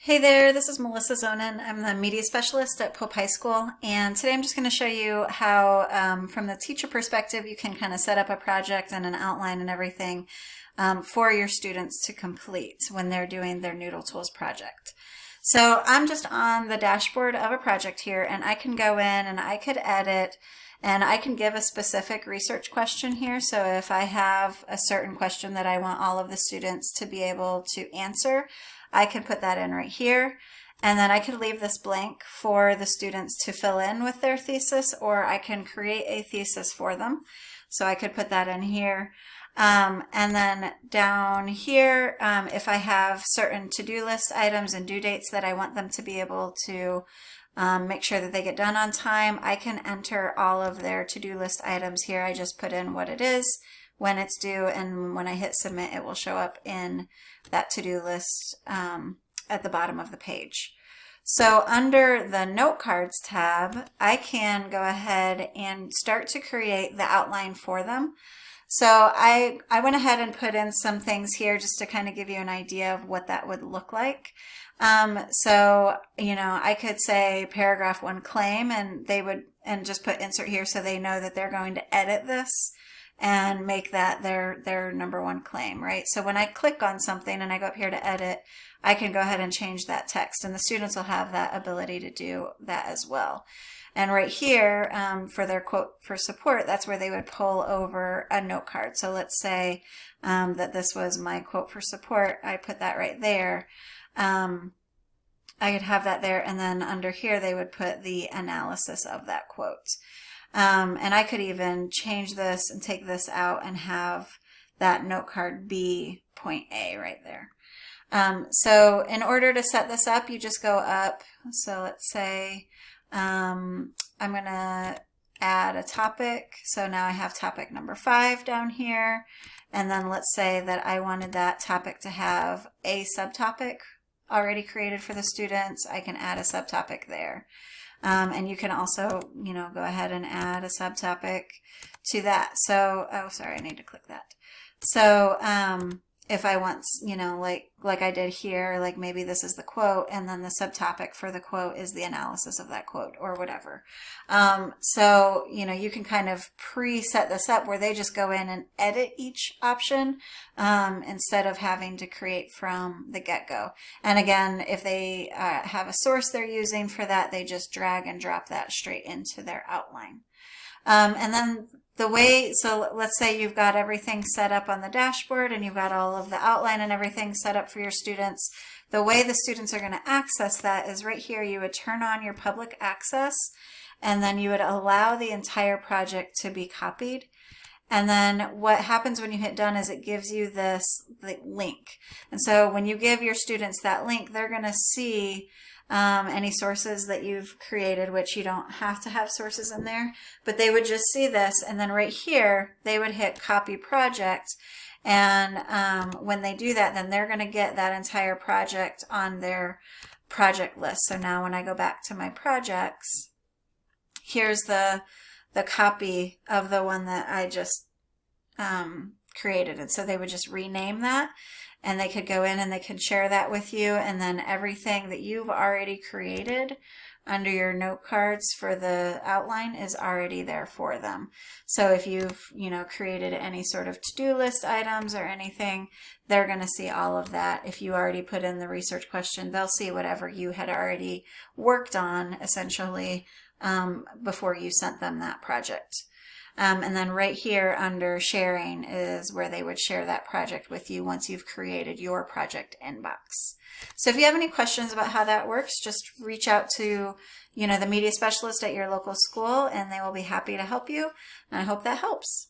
Hey there, this is Melissa Zonin. I'm the media specialist at Pope High School, and today I'm just going to show you how, from the teacher perspective, you can kind of set up a project and an outline and everything for your students to complete when they're doing their Noodletools project. So I'm just on the dashboard of a project here, and I can go in and I could edit, and I can give a specific research question here. So if I have a certain question that I want all of the students to be able to answer, I can put that in right here, and then I could leave this blank for the students to fill in with their thesis, or I can create a thesis for them. So I could put that in here. And then down here, if I have certain to-do list items and due dates that I want them to be able to make sure that they get done on time, I can enter all of their to-do list items here. I just put in what it is, when it's due, and when I hit submit, it will show up in that to-do list at the bottom of the page. So under the note cards tab, I can go ahead and start to create the outline for them. So I went ahead and put in some things here just to kind of give you an idea of what that would look like. So, I could say paragraph 1 claim, and just put insert here so they know that they're going to edit this and make that their number 1 claim, right? So when I click on something and I go up here to edit, I can go ahead and change that text, and the students will have that ability to do that as well. And right here, for their quote for support, that's where they would pull over a note card. So let's say that this was my quote for support. I put that right there. I could have that there, and then under here they would put the analysis of that quote. And I could even change this and take this out and have that note card be point A right there. So in order to set this up, you just go up. So let's say I'm going to add a topic. So now I have topic number 5 down here. And then let's say that I wanted that topic to have a subtopic already created for the students. I can add a subtopic there. And you can also, go ahead and add a subtopic to that. So, oh, sorry, I need to click that. So, if I want, like I did here, like maybe this is the quote, and then the subtopic for the quote is the analysis of that quote, or whatever. So, you can kind of preset this up where they just go in and edit each option instead of having to create from the get-go. And again, if they have a source they're using for that, they just drag and drop that straight into their outline. And then so let's say you've got everything set up on the dashboard and you've got all of the outline and everything set up for your students. The way the students are going to access that is right here. You would turn on your public access, and then you would allow the entire project to be copied. And then what happens when you hit done is it gives you this link. And so when you give your students that link, they're going to see any sources that you've created, which you don't have to have sources in there, but they would just see this, and then right here they would hit copy project, and when they do that, then they're going to get that entire project on their project list. So now when I go back to my projects, here's the copy of the one that I just created, and so they would just rename that, and they could go in and they could share that with you, and then everything that you've already created under your note cards for the outline is already there for them. So if you've created any sort of to-do list items or anything, they're going to see all of that. If you already put in the research question, they'll see whatever you had already worked on essentially before you sent them that project. And then right here under sharing is where they would share that project with you once you've created your project inbox. So if you have any questions about how that works, just reach out to, the media specialist at your local school, and they will be happy to help you. And I hope that helps.